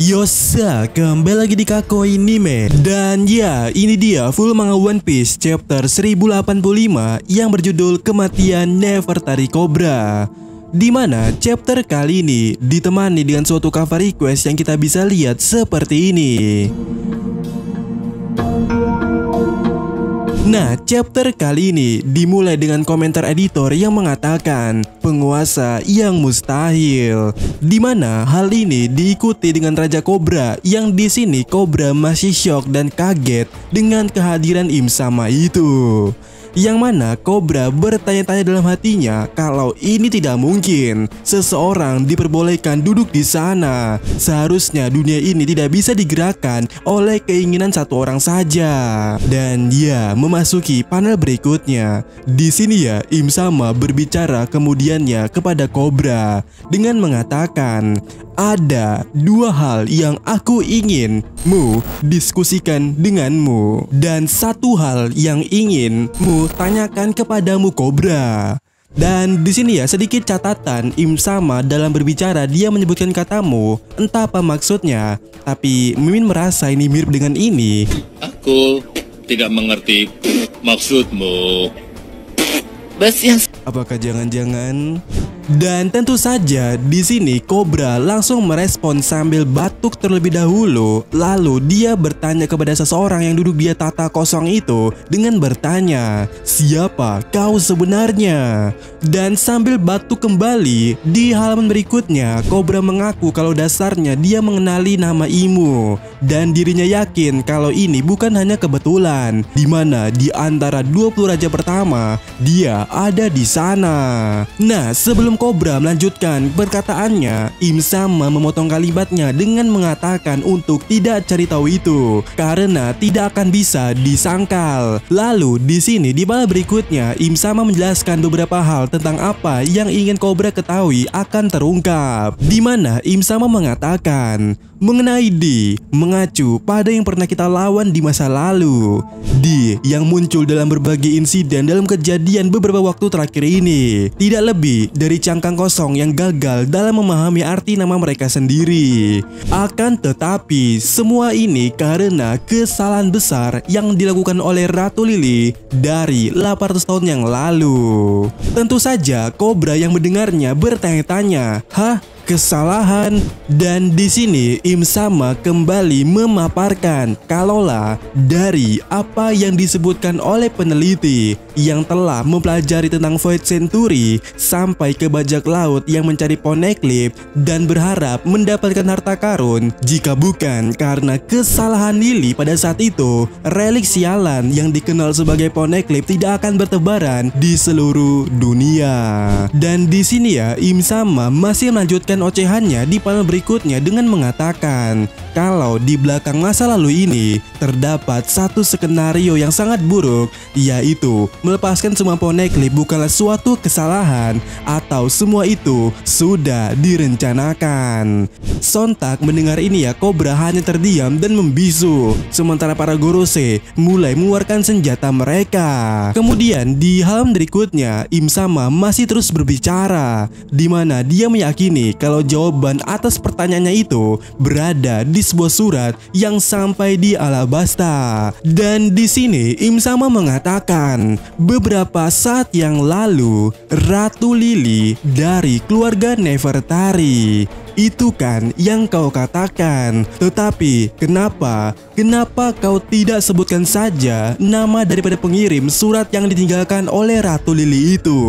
Yosa, kembali lagi di Kako ini men. Dan ya, ini dia full manga One Piece chapter 1085 yang berjudul Kematian Nefertari Cobra. Dimana chapter kali ini ditemani dengan suatu cover request yang kita bisa lihat seperti ini. Nah, chapter kali ini dimulai dengan komentar editor yang mengatakan penguasa yang mustahil. Dimana hal ini diikuti dengan Raja Cobra yang di sini Cobra masih shock dan kaget dengan kehadiran Im Sama itu. Yang mana Cobra bertanya-tanya dalam hatinya kalau ini tidak mungkin seseorang diperbolehkan duduk di sana. Seharusnya dunia ini tidak bisa digerakkan oleh keinginan satu orang saja. Dan ya, memasuki panel berikutnya. Di sini ya, Im Sama berbicara kemudiannya kepada Cobra dengan mengatakan, ada dua hal yang aku inginmu diskusikan denganmu, dan satu hal yang inginmu tanyakan kepadamu Cobra. Dan di sini ya sedikit catatan Im Sama dalam berbicara dia menyebutkan katamu, entah apa maksudnya, tapi Mimin merasa ini mirip dengan ini. Aku tidak mengerti maksudmu. Apakah jangan-jangan? Dan tentu saja di sini Cobra langsung merespon sambil batuk terlebih dahulu. Lalu dia bertanya kepada seseorang yang duduk di tata kosong itu dengan bertanya, siapa kau sebenarnya? Dan sambil batuk kembali, di halaman berikutnya Cobra mengaku kalau dasarnya dia mengenali nama Imu dan dirinya yakin kalau ini bukan hanya kebetulan, dimana di antara 20 raja pertama dia ada di sana. Nah, sebelum Cobra melanjutkan perkataannya, Im Sama memotong kalimatnya dengan mengatakan untuk tidak cari tahu itu karena tidak akan bisa disangkal. Lalu di sini di panel berikutnya Im Sama menjelaskan beberapa hal tentang apa yang ingin Cobra ketahui akan terungkap. Di mana Im Sama mengatakan mengenai D mengacu pada yang pernah kita lawan di masa lalu. D yang muncul dalam berbagai insiden dalam kejadian beberapa waktu terakhir ini tidak lebih dari cangkang kosong yang gagal dalam memahami arti nama mereka sendiri. Akan tetapi semua ini karena kesalahan besar yang dilakukan oleh Ratu Lily dari 800 tahun yang lalu. Tentu saja Cobra yang mendengarnya bertanya-tanya, hah? Kesalahan? Dan di sini Im Sama kembali memaparkan kalaulah dari apa yang disebutkan oleh peneliti yang telah mempelajari tentang Void Century sampai ke bajak laut yang mencari Poneglyph dan berharap mendapatkan harta karun, jika bukan karena kesalahan Lily pada saat itu, relik sialan yang dikenal sebagai Poneglyph tidak akan bertebaran di seluruh dunia. Dan di sini ya Im Sama masih melanjutkan ocehannya di panel berikutnya dengan mengatakan kalau di belakang masa lalu ini terdapat satu skenario yang sangat buruk, yaitu melepaskan semua Poneglyph bukanlah suatu kesalahan atau semua itu sudah direncanakan. Sontak mendengar ini ya Cobra hanya terdiam dan membisu, sementara para Gorose mulai mengeluarkan senjata mereka. Kemudian di halaman berikutnya Im Sama masih terus berbicara, di mana dia meyakini kalau jawaban atas pertanyaannya itu berada di sebuah surat yang sampai di Alabasta. Dan di sini Im Sama mengatakan beberapa saat yang lalu Ratu Lily dari keluarga Nefertari. Itu kan yang kau katakan. Tetapi kenapa kau tidak sebutkan saja nama daripada pengirim surat yang ditinggalkan oleh Ratu Lily itu?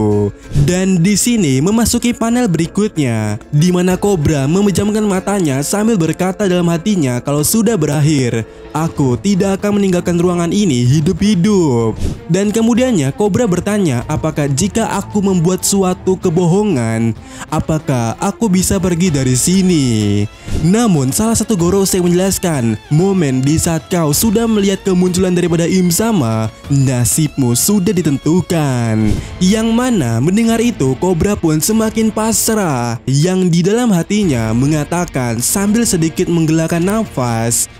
Dan di sini memasuki panel berikutnya, di mana Cobra memejamkan matanya sambil berkata dalam hatinya kalau sudah berakhir. Aku tidak akan meninggalkan ruangan ini hidup-hidup. Dan kemudiannya Cobra bertanya apakah jika aku membuat suatu kebohongan, apakah aku bisa pergi dari sini? Namun salah satu Gorose menjelaskan, momen di saat kau sudah melihat kemunculan daripada Im Sama, nasibmu sudah ditentukan. Yang mana mendengar itu Cobra pun semakin pasrah, yang di dalam hatinya mengatakan sambil sedikit menggelakkan nafas,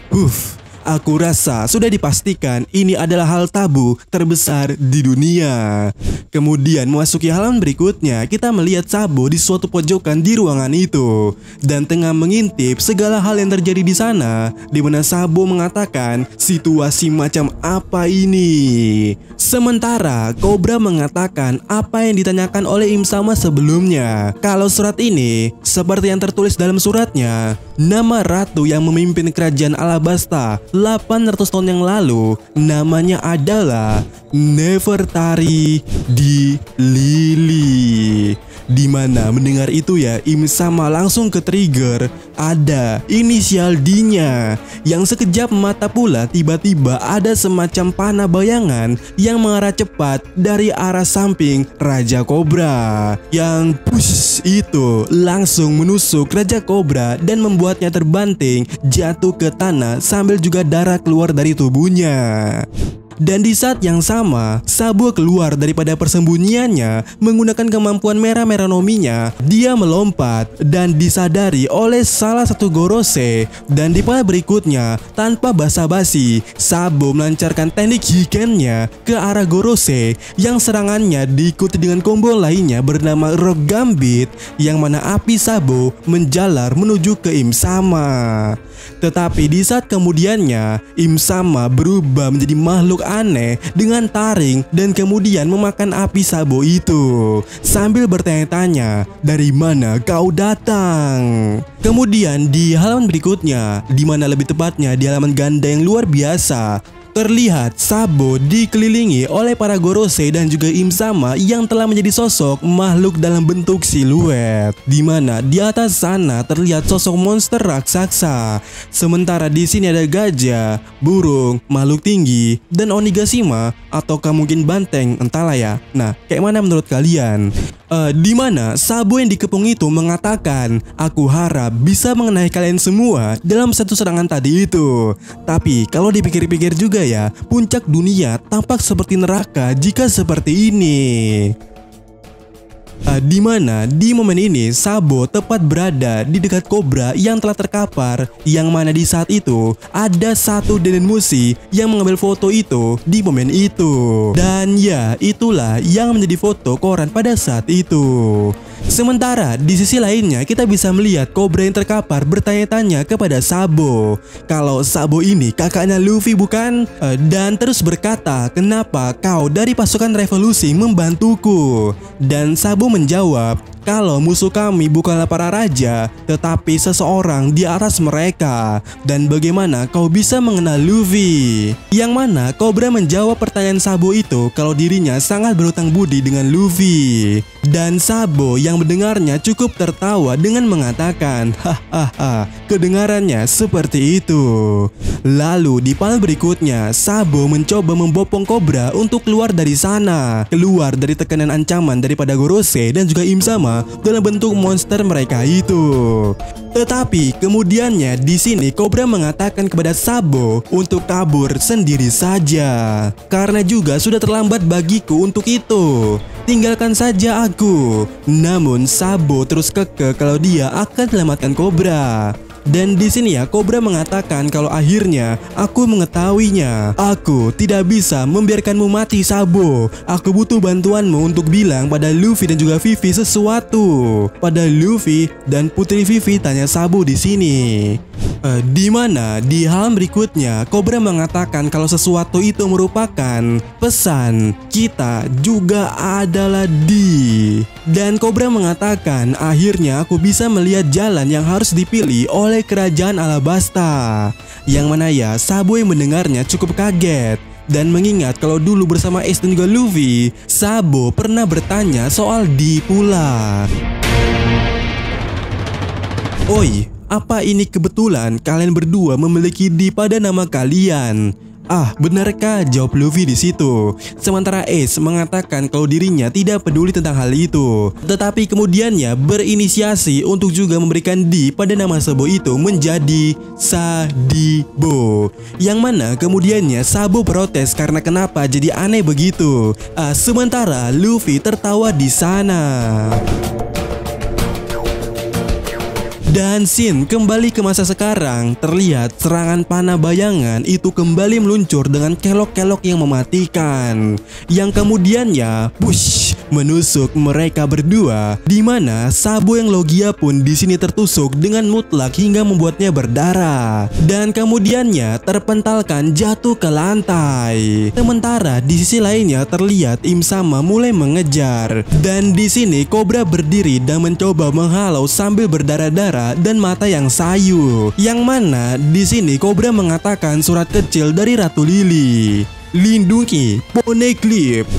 Aku rasa sudah dipastikan ini adalah hal tabu terbesar di dunia. Kemudian memasuki halaman berikutnya, kita melihat Sabo di suatu pojokan di ruangan itu dan tengah mengintip segala hal yang terjadi di sana, di mana Sabo mengatakan situasi macam apa ini. Sementara Cobra mengatakan apa yang ditanyakan oleh Im Sama sebelumnya. Kalau surat ini seperti yang tertulis dalam suratnya, nama ratu yang memimpin kerajaan Alabasta 800 tahun yang lalu namanya adalah Nefertari di Lili. Dimana mendengar itu ya, Im Sama langsung ke trigger. Ada inisial D-nya. Yang sekejap mata pula tiba-tiba ada semacam panah bayangan yang mengarah cepat dari arah samping Raja Cobra. Yang push itu langsung menusuk Raja Cobra dan membuatnya terbanting jatuh ke tanah sambil juga darah keluar dari tubuhnya. Dan di saat yang sama, Sabo keluar daripada persembunyiannya menggunakan kemampuan merah-merah nominya. Dia melompat dan disadari oleh salah satu Gorose. Dan di panel berikutnya, tanpa basa-basi, Sabo melancarkan teknik Hikennya ke arah Gorose yang serangannya diikuti dengan combo lainnya bernama Rock Gambit, yang mana api Sabo menjalar menuju ke Im Sama. Tetapi di saat kemudiannya, Im Sama berubah menjadi makhluk aneh dengan taring dan kemudian memakan api Sabo itu sambil bertanya-tanya, dari mana kau datang? Kemudian di halaman berikutnya, di mana lebih tepatnya di halaman ganda yang luar biasa, terlihat Sabo dikelilingi oleh para Gorose dan juga Im Sama yang telah menjadi sosok makhluk dalam bentuk siluet. Di mana di atas sana terlihat sosok monster raksasa. Sementara di sini ada gajah, burung, makhluk tinggi, dan Onigashima ataukah mungkin banteng, entahlah ya. Nah, kayak mana menurut kalian? Di mana Sabo yang dikepung itu mengatakan, aku harap bisa mengenai kalian semua dalam satu serangan tadi itu. Tapi kalau dipikir-pikir juga ya, puncak dunia tampak seperti neraka jika seperti ini. Di mana di momen ini Sabo tepat berada di dekat Cobra yang telah terkapar, yang mana di saat itu ada satu denen musi yang mengambil foto itu di momen itu. Dan ya, itulah yang menjadi foto koran pada saat itu. Sementara di sisi lainnya kita bisa melihat Cobra yang terkapar bertanya-tanya kepada Sabo kalau Sabo ini kakaknya Luffy bukan? Dan terus berkata, kenapa kau dari pasukan revolusi membantuku? Dan Sabo menjawab, kalau musuh kami bukanlah para raja, tetapi seseorang di atas mereka. Dan bagaimana kau bisa mengenal Luffy? Yang mana Cobra menjawab pertanyaan Sabo itu kalau dirinya sangat berhutang budi dengan Luffy. Dan Sabo yang mendengarnya cukup tertawa dengan mengatakan, hahaha, kedengarannya seperti itu. Lalu di panel berikutnya, Sabo mencoba membopong Cobra untuk keluar dari sana, keluar dari tekanan ancaman daripada Gorose dan juga Im Sama dalam bentuk monster mereka itu. Tetapi kemudiannya di sini Cobra mengatakan kepada Sabo untuk kabur sendiri saja, karena juga sudah terlambat bagiku untuk itu. Tinggalkan saja aku. Namun Sabo terus kekeh kalau dia akan selamatkan Cobra. Dan di sini ya Cobra mengatakan kalau akhirnya aku mengetahuinya. Aku tidak bisa membiarkanmu mati Sabo. Aku butuh bantuanmu untuk bilang pada Luffy dan juga Vivi sesuatu. Pada Luffy dan Putri Vivi, tanya Sabo di sini. Di mana di halaman berikutnya Cobra mengatakan kalau sesuatu itu merupakan pesan kita juga adalah di. Dan Cobra mengatakan akhirnya aku bisa melihat jalan yang harus dipilih oleh kerajaan Alabasta. Yang mana ya Sabo yang mendengarnya cukup kaget dan mengingat kalau dulu bersama Ace dan juga Luffy, Sabo pernah bertanya soal di pula. Oi, apa ini kebetulan kalian berdua memiliki di pada nama kalian? Ah, benarkah? Jawab Luffy di situ. Sementara Ace mengatakan kalau dirinya tidak peduli tentang hal itu. Tetapi kemudiannya berinisiasi untuk juga memberikan di pada nama Sabo itu menjadi Sadibo. Yang mana kemudiannya Sabo protes karena kenapa jadi aneh begitu. Sementara Luffy tertawa di sana. Dan scene kembali ke masa sekarang. Terlihat serangan panah bayangan itu kembali meluncur dengan kelok-kelok yang mematikan, yang kemudiannya push menusuk mereka berdua, di mana Sabo yang Logia pun di sini tertusuk dengan mutlak hingga membuatnya berdarah, dan kemudiannya terpentalkan jatuh ke lantai. Sementara di sisi lainnya terlihat Im Sama mulai mengejar, dan di sini Cobra berdiri dan mencoba menghalau sambil berdarah-darah dan mata yang sayu. Yang mana di sini Cobra mengatakan surat kecil dari Ratu Lily. Lindungi Poneglyph.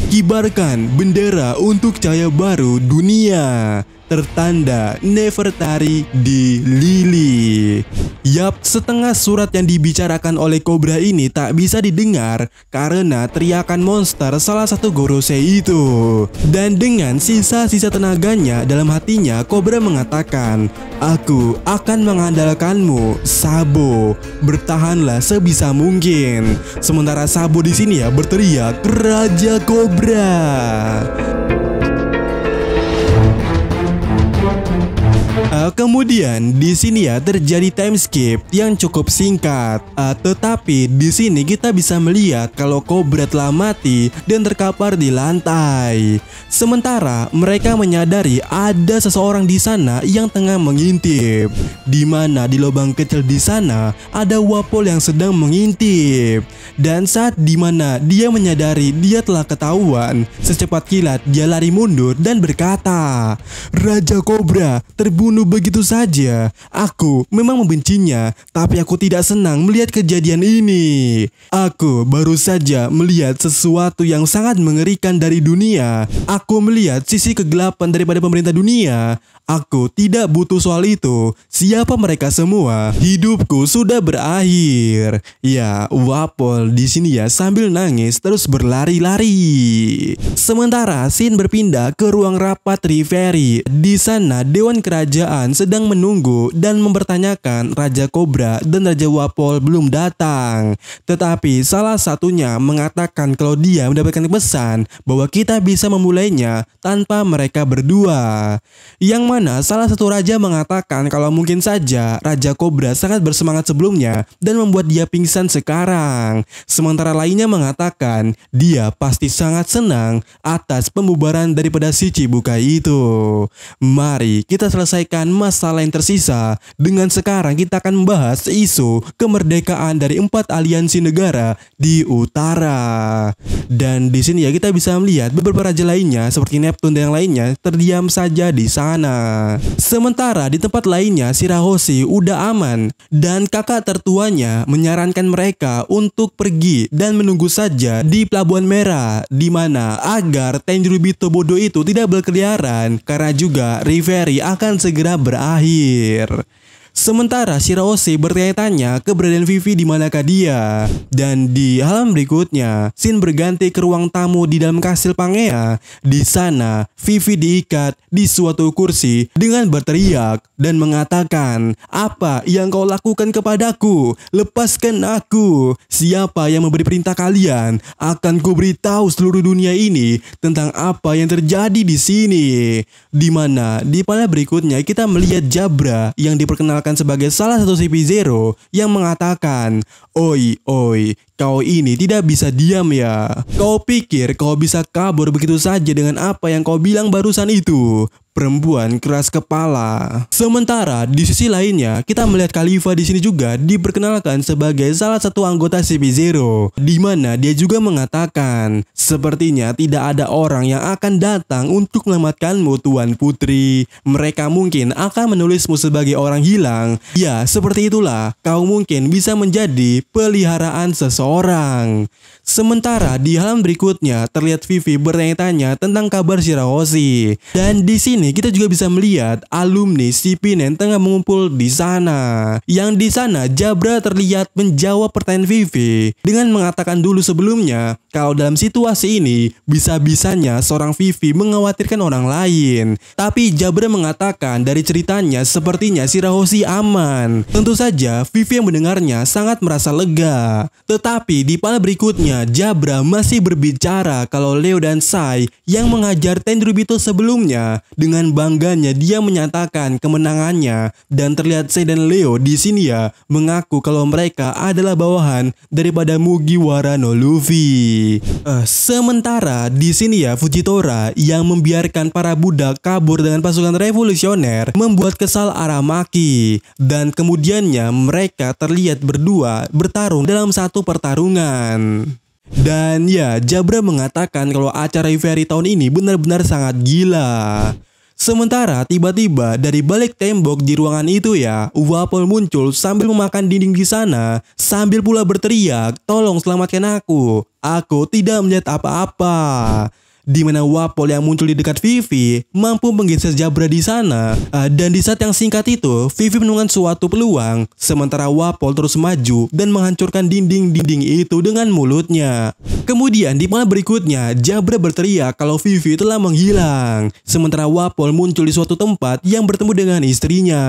Kibarkan bendera untuk cahaya baru dunia. Tertanda Nefertari di Lily. Yap, setengah surat yang dibicarakan oleh Cobra ini tak bisa didengar karena teriakan monster salah satu Gorosei itu. Dan dengan sisa-sisa tenaganya dalam hatinya, Cobra mengatakan, "Aku akan mengandalkanmu, Sabo. Bertahanlah sebisa mungkin." Sementara Sabo di sini ya berteriak, "Raja Cobra." Kemudian di sini ya terjadi time skip yang cukup singkat. Tetapi di sini kita bisa melihat kalau Cobra telah mati dan terkapar di lantai. Sementara mereka menyadari ada seseorang di sana yang tengah mengintip. Di mana di lubang kecil di sana ada Wapol yang sedang mengintip. Dan saat di mana dia menyadari dia telah ketahuan, secepat kilat dia lari mundur dan berkata, "Raja Cobra terbunuh begitu saja. Aku memang membencinya, tapi aku tidak senang melihat kejadian ini. Aku baru saja melihat sesuatu yang sangat mengerikan dari dunia. Aku melihat sisi kegelapan daripada pemerintah dunia. Aku tidak butuh soal itu. Siapa mereka semua? Hidupku sudah berakhir." Ya, Wapol di sini ya sambil nangis terus berlari-lari. Sementara scene berpindah ke ruang rapat Reverie. Di sana Dewan Kerajaan sedang menunggu dan mempertanyakan Raja Cobra dan Raja Wapol belum datang. Tetapi salah satunya mengatakan kalau dia mendapatkan pesan bahwa kita bisa memulainya tanpa mereka berdua. Yang mana salah satu raja mengatakan kalau mungkin saja Raja Cobra sangat bersemangat sebelumnya dan membuat dia pingsan sekarang. Sementara lainnya mengatakan dia pasti sangat senang atas pembubaran daripada si Chibukai itu. Mari kita selesaikan masalah yang tersisa. Dengan sekarang kita akan membahas isu kemerdekaan dari 4 aliansi negara di utara. Dan di sini ya kita bisa melihat beberapa raja lainnya seperti Neptune dan yang lainnya terdiam saja di sana. Sementara di tempat lainnya Shirahoshi udah aman dan kakak tertuanya menyarankan mereka untuk pergi dan menunggu saja di Pelabuhan Merah, di mana agar Tenryubito bodoh itu tidak berkeliaran karena juga Reverie akan segera berakhir. Sementara Shirahoshi bertanya-tanya keberadaan Vivi di manakah dia. Dan di halaman berikutnya, scene berganti ke ruang tamu di dalam kastil Pangea. Di sana, Vivi diikat di suatu kursi dengan berteriak dan mengatakan, "Apa yang kau lakukan kepadaku? Lepaskan aku. Siapa yang memberi perintah kalian? Akan kuberitahu seluruh dunia ini tentang apa yang terjadi di sini." Di mana di panel berikutnya kita melihat Jabra yang diperkenalkan sebagai salah satu CP0 yang mengatakan, "Oi, kau ini tidak bisa diam ya. Kau pikir kau bisa kabur begitu saja dengan apa yang kau bilang barusan itu? Perempuan keras kepala." Sementara di sisi lainnya kita melihat Khalifa di sini juga diperkenalkan sebagai salah satu anggota CP0, di mana dia juga mengatakan, "Sepertinya tidak ada orang yang akan datang untuk menyelamatkanmu, Tuan Putri. Mereka mungkin akan menulismu sebagai orang hilang. Ya, seperti itulah. Kau mungkin bisa menjadi peliharaan seseorang." Sementara di halaman berikutnya terlihat Vivi bertanya-tanya tentang kabar Shirahoshi. Dan di sini kita juga bisa melihat alumni CP9 tengah mengumpul di sana. Yang di sana Jabra terlihat menjawab pertanyaan Vivi dengan mengatakan dulu sebelumnya kalau dalam situasi ini bisa-bisanya seorang Vivi mengkhawatirkan orang lain. Tapi Jabra mengatakan dari ceritanya sepertinya Shirahoshi aman. Tentu saja Vivi yang mendengarnya sangat merasa lega. Tetapi di panel berikutnya mana Jabra masih berbicara kalau Leo dan Sai yang mengajar Tenryubito sebelumnya. Dengan bangganya dia menyatakan kemenangannya dan terlihat Sai dan Leo di sini ya mengaku kalau mereka adalah bawahan daripada Mugiwara no Luffy. Sementara di sini ya Fujitora yang membiarkan para budak kabur dengan pasukan revolusioner membuat kesal Aramaki dan kemudiannya mereka terlihat berdua bertarung dalam satu pertarungan. Dan ya Jabra mengatakan kalau acara Fairy tahun ini benar-benar sangat gila. Sementara tiba-tiba dari balik tembok di ruangan itu ya Wapol muncul sambil memakan dinding di sana sambil pula berteriak, "Tolong selamatkan aku tidak melihat apa-apa." Di mana Wapol yang muncul di dekat Vivi mampu menggeser Jabra di sana. Dan di saat yang singkat itu, Vivi menemukan suatu peluang, sementara Wapol terus maju dan menghancurkan dinding-dinding itu dengan mulutnya. Kemudian di panel berikutnya, Jabra berteriak kalau Vivi telah menghilang, sementara Wapol muncul di suatu tempat yang bertemu dengan istrinya.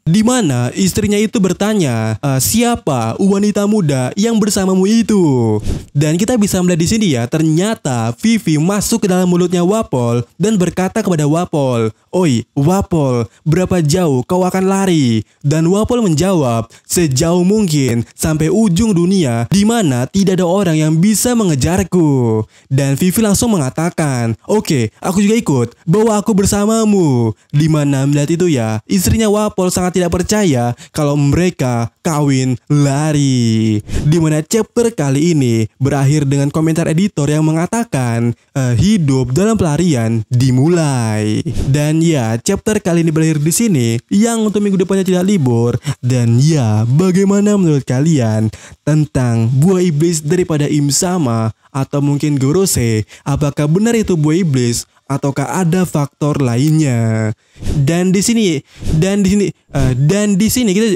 Di mana istrinya itu bertanya, "Siapa wanita muda yang bersamamu itu?" Dan kita bisa melihat di sini ya, ternyata Vivi masuk ke dalam mulutnya Wapol dan berkata kepada Wapol, "Oi, Wapol, berapa jauh kau akan lari?" Dan Wapol menjawab, "Sejauh mungkin sampai ujung dunia di mana tidak ada orang yang bisa mengejarku." Dan Vivi langsung mengatakan, "Oke, aku juga ikut, bawa aku bersamamu." Di mana melihat itu ya, istrinya Wapol sangat tidak percaya kalau mereka kawin lari. Di mana chapter kali ini berakhir dengan komentar editor yang mengatakan hidup dalam pelarian dimulai. Dan ya, chapter kali ini berakhir di sini yang untuk minggu depannya tidak libur. Dan ya, bagaimana menurut kalian tentang buah iblis daripada Im-sama atau mungkin Gorose? Apakah benar itu buah iblis ataukah ada faktor lainnya? Dan di sini kita